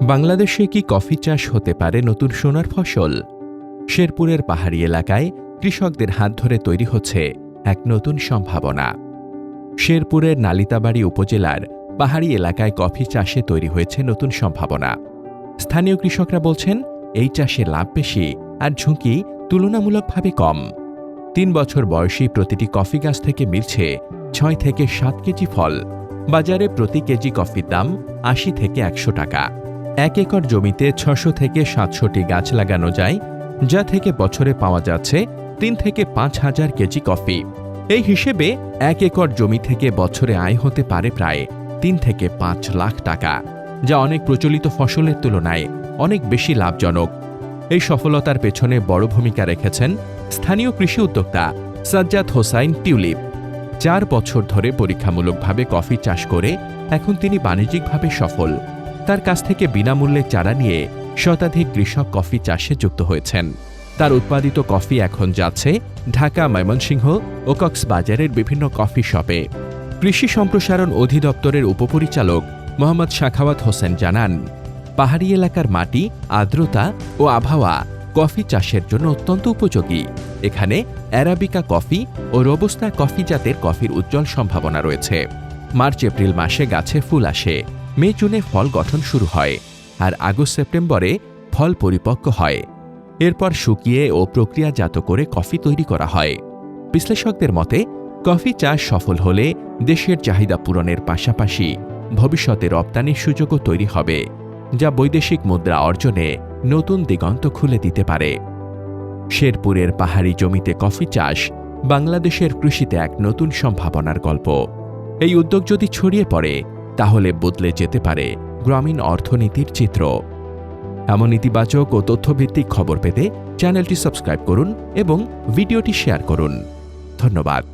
বাংলাদেশে কি কফি চাষ হতে পারে নতুন সোনার ফসল? শেরপুরের পাহাড়ি এলাকায় কৃষকদের হাত ধরে তৈরি হচ্ছে এক নতুন সম্ভাবনা। শেরপুরের নালিতাবাড়ী উপজেলার পাহাড়ি এলাকায় কফি চাষে তৈরি হয়েছে নতুন সম্ভাবনা। স্থানীয় কৃষকরা বলছেন, এই চাষে লাভ বেশি আর ঝুঁকি তুলনামূলকভাবে কম। ৩ বছর বয়সী প্রতিটি কফি গাছ থেকে মিলছে ৬ থেকে ৭ কেজি ফল। বাজারে প্রতি কেজি কফির দাম ৮০ থেকে ১০০ টাকা। ১ একর জমিতে ৬০০ থেকে ৭০০টি গাছ লাগানো যায়, যা থেকে বছরে পাওয়া যাচ্ছে ৩ থেকে ৫,০০০ কেজি কফি। এই হিসেবে ১ একর জমি থেকে বছরে আয় হতে পারে প্রায় ৩ থেকে ৫ লাখ টাকা, যা অনেক প্রচলিত ফসলের তুলনায় অনেক বেশি লাভজনক। এই সফলতার পেছনে বড় ভূমিকা রেখেছেন স্থানীয় কৃষি উদ্যোক্তা সাজ্জাদ হোসাইন টিউলিপ। ৪ বছর ধরে পরীক্ষামূলকভাবে কফি চাষ করে এখন তিনি বাণিজ্যিকভাবে সফল। তার কাছ থেকে বিনামূল্যে চারা নিয়ে শতাধিক কৃষক কফি চাষে যুক্ত হয়েছেন। তার উৎপাদিত কফি এখন যাচ্ছে ঢাকা, ময়মনসিংহ ও কক্সবাজারের বিভিন্ন কফি শপে। কৃষি সম্প্রসারণ অধিদপ্তরের উপপরিচালক মোহাম্মদ শাখাওয়াত হোসেন জানান, পাহাড়ি এলাকার মাটি, আর্দ্রতা ও আবহাওয়া কফি চাষের জন্য অত্যন্ত উপযোগী। এখানে অ্যারাবিকা কফি ও রোবুস্তা কফি জাতের কফির উজ্জ্বল সম্ভাবনা রয়েছে। মার্চ-এপ্রিল মাসে গাছে ফুল আসে, মে-জুনে ফল গঠন শুরু হয়, আর আগস্ট-সেপ্টেম্বরে ফল পরিপক্ব হয়। এরপর শুকিয়ে ও প্রক্রিয়াজাত করে কফি তৈরি করা হয়। বিশ্লেষকদের মতে, কফি চাষ সফল হলে দেশের চাহিদা পূরণের পাশাপাশি ভবিষ্যতে রপ্তানির সুযোগও তৈরি হবে, যা বৈদেশিক মুদ্রা অর্জনে নতুন দিগন্ত খুলে দিতে পারে। শেরপুরের পাহাড়ি জমিতে কফি চাষ বাংলাদেশের কৃষিতে এক নতুন সম্ভাবনার গল্প। এই উদ্যোগ যদি ছড়িয়ে পড়ে, তাহলে বদলে যেতে পারে গ্রামীণ অর্থনীতির চিত্র। এমন ইতিবাচক ও তথ্যভিত্তিক খবর পেতে চ্যানেলটি সাবস্ক্রাইব করুন এবং ভিডিওটি শেয়ার করুন। ধন্যবাদ।